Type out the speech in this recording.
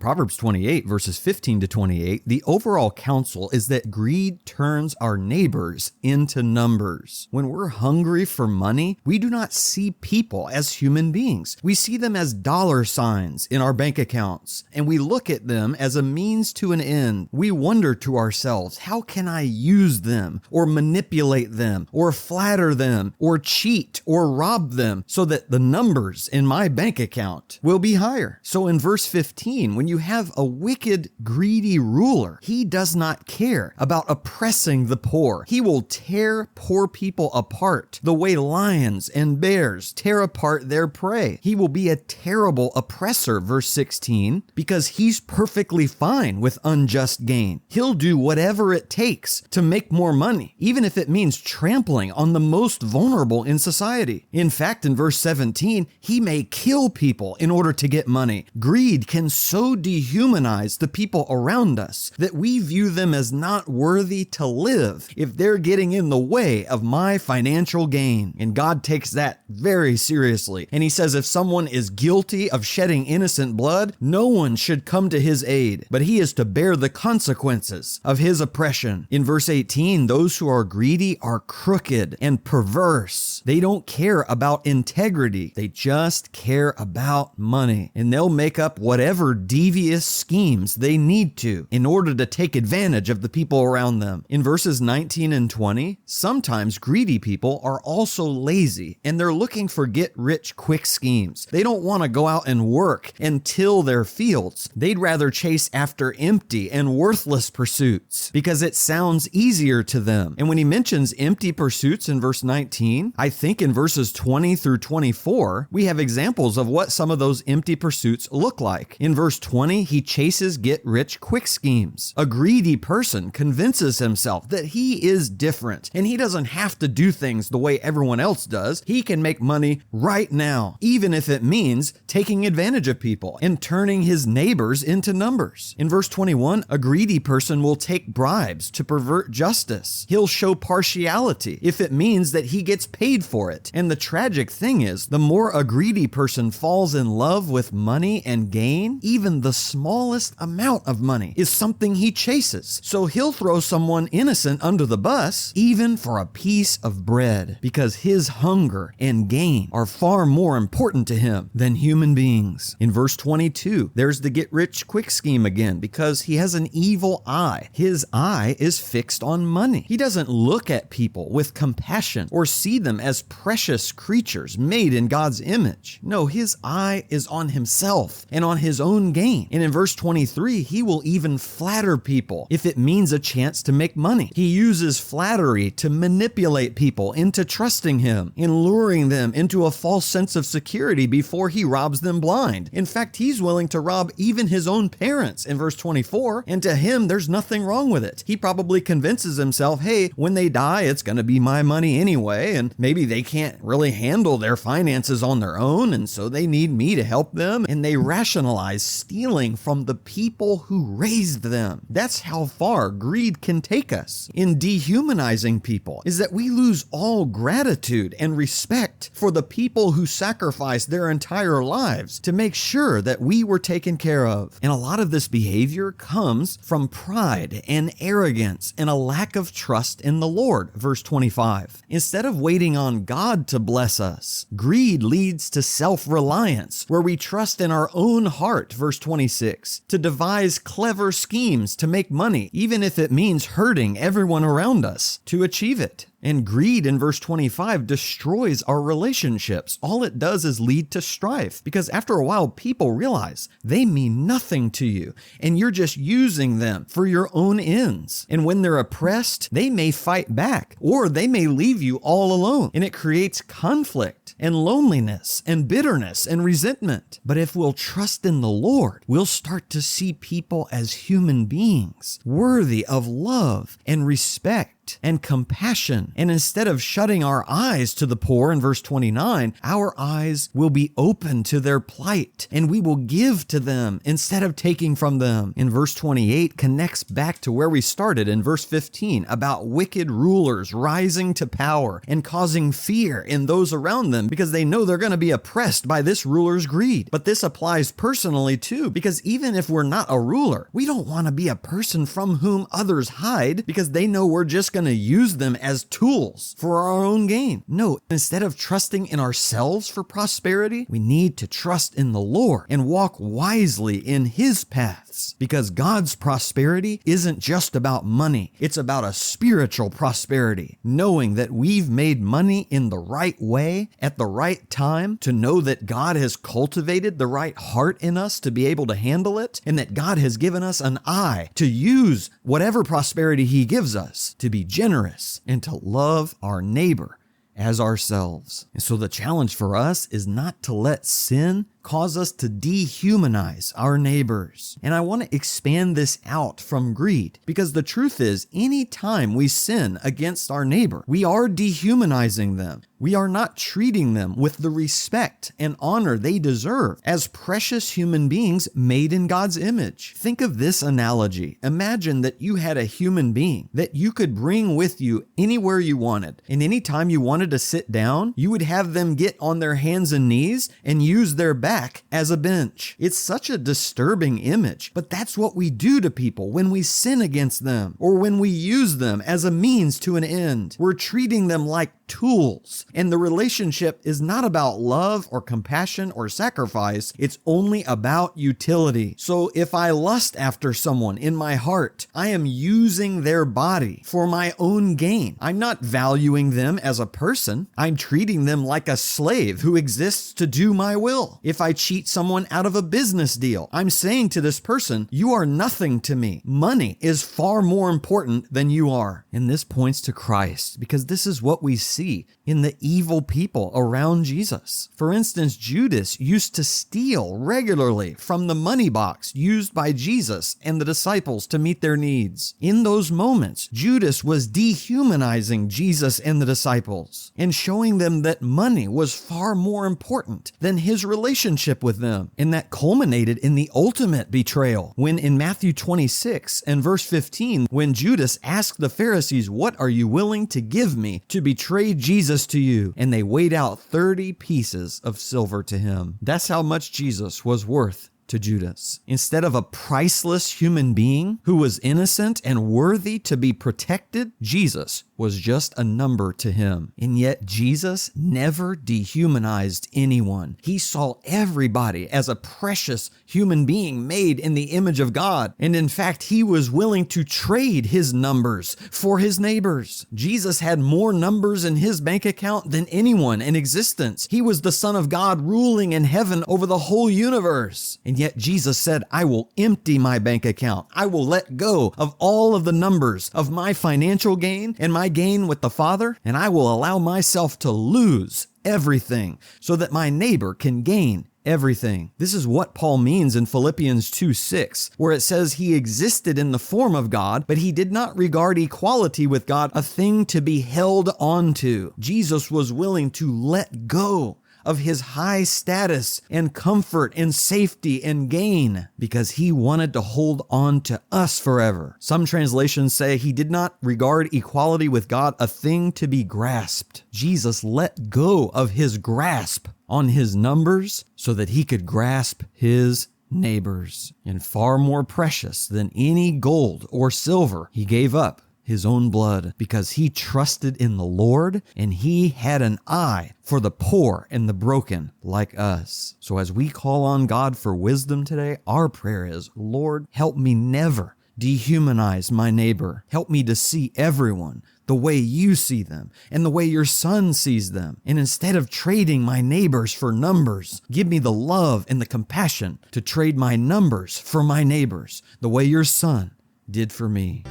Proverbs 28, verses 15 to 28, the overall counsel is that greed turns our neighbors into numbers. When we're hungry for money, we do not see people as human beings. We see them as dollar signs in our bank accounts, and we look at them as a means to an end. We wonder to ourselves, how can I use them, or manipulate them, or flatter them, or cheat, or rob them, so that the numbers in my bank account will be higher? So in verse 15, when you have a wicked, greedy ruler, he does not care about oppressing the poor. He will tear poor people apart the way lions and bears tear apart their prey. He will be a terrible oppressor, verse 16, because he's perfectly fine with unjust gain. He'll do whatever it takes to make more money, even if it means trampling on the most vulnerable in society. In fact, in verse 17, he may kill people in order to get money. Greed can so dehumanize the people around us that we view them as not worthy to live if they're getting in the way of my financial gain. And God takes that very seriously. And he says if someone is guilty of shedding innocent blood, no one should come to his aid, but he is to bear the consequences of his oppression. In verse 18, those who are greedy are crooked and perverse. They don't care about integrity. They just care about money. And they'll make up whatever devious schemes they need to in order to take advantage of the people around them. In verses 19 and 20, sometimes greedy people are also lazy and they're looking for get-rich-quick schemes. They don't want to go out and work and till their fields. They'd rather chase after empty and worthless pursuits because it sounds easier to them. And when he mentions empty pursuits in verse 19, I think in verses 20 through 24, we have examples of what some of those empty pursuits look like. In verse 20, he chases get-rich-quick schemes. A greedy person convinces himself that he is different and he doesn't have to do things the way everyone else does. He can make money right now, even if it means taking advantage of people and turning his neighbors into numbers. In verse 21, a greedy person will take bribes to pervert justice. He'll show partiality if it means that he gets paid for it. And the tragic thing is, the more a greedy person falls in love with money and gain, even the smallest amount of money is something he chases. So he'll throw someone innocent under the bus, even for a piece of bread, because his hunger and gain are far more important to him than human beings. In verse 22, there's the get-rich-quick scheme again, because he has an evil eye. His eye is fixed on money. He doesn't look at people with compassion or see them as precious creatures made in God's image. No, his eye is on himself and on his own gain. And in verse 23, he will even flatter people if it means a chance to make money. He uses flattery to manipulate people into trusting him and luring them into a false sense of security before he robs them blind. In fact, he's willing to rob even his own parents in verse 24, and to him, there's nothing wrong with it. He probably convinces himself, hey, when they die, it's going to be my money anyway, and maybe they can't really handle their finances on their own, and so they need me to help them, and they rationalize stealing from the people who raised them. That's how far greed can take us in dehumanizing people, is that we lose all gratitude and respect for the people who sacrificed their entire lives to make sure that we were taken care of. And a lot of this behavior comes from pride and arrogance and a lack of trust in the Lord, verse 25. Instead of waiting on God to bless us, greed leads to self-reliance, where we trust in our own heart, verse 26, to devise clever schemes to make money, even if it means hurting everyone around us to achieve it. And greed in verse 25 destroys our relationships. All it does is lead to strife, because after a while, people realize they mean nothing to you, and you're just using them for your own ends. And when they're oppressed, they may fight back, or they may leave you all alone, and it creates conflict and loneliness and bitterness and resentment. But if we'll trust in the Lord, we'll start to see people as human beings, worthy of love and respect heart and compassion. And instead of shutting our eyes to the poor in verse 29, our eyes will be open to their plight, and we will give to them instead of taking from them. In verse 28 connects back to where we started in verse 15 about wicked rulers rising to power and causing fear in those around them because they know they're going to be oppressed by this ruler's greed. But this applies personally too, because even if we're not a ruler, we don't want to be a person from whom others hide because they know we're just going to use them as tools for our own gain. No, instead of trusting in ourselves for prosperity, we need to trust in the Lord and walk wisely in His paths, because God's prosperity isn't just about money. It's about a spiritual prosperity, knowing that we've made money in the right way at the right time, to know that God has cultivated the right heart in us to be able to handle it, and that God has given us an eye to use whatever prosperity He gives us to be generous and to love our neighbor as ourselves. And so the challenge for us is not to let sin cause us to dehumanize our neighbors. And I want to expand this out from greed, because the truth is, any time we sin against our neighbor, we are dehumanizing them. We are not treating them with the respect and honor they deserve as precious human beings made in God's image. Think of this analogy. Imagine that you had a human being that you could bring with you anywhere you wanted. And anytime you wanted to sit down, you would have them get on their hands and knees and use their back as a bench. It's such a disturbing image, but that's what we do to people when we sin against them or when we use them as a means to an end. We're treating them like tools, and the relationship is not about love or compassion or sacrifice. It's only about utility. So if I lust after someone in my heart, I am using their body for my own gain. I'm not valuing them as a person. I'm treating them like a slave who exists to do my will. If I cheat someone out of a business deal, I'm saying to this person, you are nothing to me. Money is far more important than you are. And this points to Christ, because this is what we see in the evil people around Jesus. For instance, Judas used to steal regularly from the money box used by Jesus and the disciples to meet their needs. In those moments, Judas was dehumanizing Jesus and the disciples and showing them that money was far more important than his relationship with them. And that culminated in the ultimate betrayal, when in Matthew 26 and verse 15, when Judas asked the Pharisees, "What are you willing to give me to betray Jesus to you?" And they weighed out 30 pieces of silver to him. That's how much Jesus was worth to Judas. Instead of a priceless human being who was innocent and worthy to be protected, Jesus was just a number to him. And yet Jesus never dehumanized anyone. He saw everybody as a precious human being made in the image of God. And in fact, he was willing to trade his numbers for his neighbors. Jesus had more numbers in his bank account than anyone in existence. He was the Son of God ruling in heaven over the whole universe. And yet Jesus said, I will empty my bank account. I will let go of all of the numbers of my financial gain and my gain with the Father, and I will allow myself to lose everything so that my neighbor can gain everything. This is what Paul means in Philippians 2:6, where it says he existed in the form of God, but he did not regard equality with God a thing to be held on to. Jesus was willing to let go of his high status and comfort and safety and gain because he wanted to hold on to us forever. Some translations say he did not regard equality with God a thing to be grasped. Jesus let go of his grasp on his numbers so that he could grasp his neighbors. And far more precious than any gold or silver, he gave up his own blood because he trusted in the Lord and he had an eye for the poor and the broken like us. So as we call on God for wisdom today, our prayer is, Lord, help me never dehumanize my neighbor. Help me to see everyone the way you see them and the way your Son sees them. And instead of trading my neighbors for numbers, give me the love and the compassion to trade my numbers for my neighbors the way your Son did for me.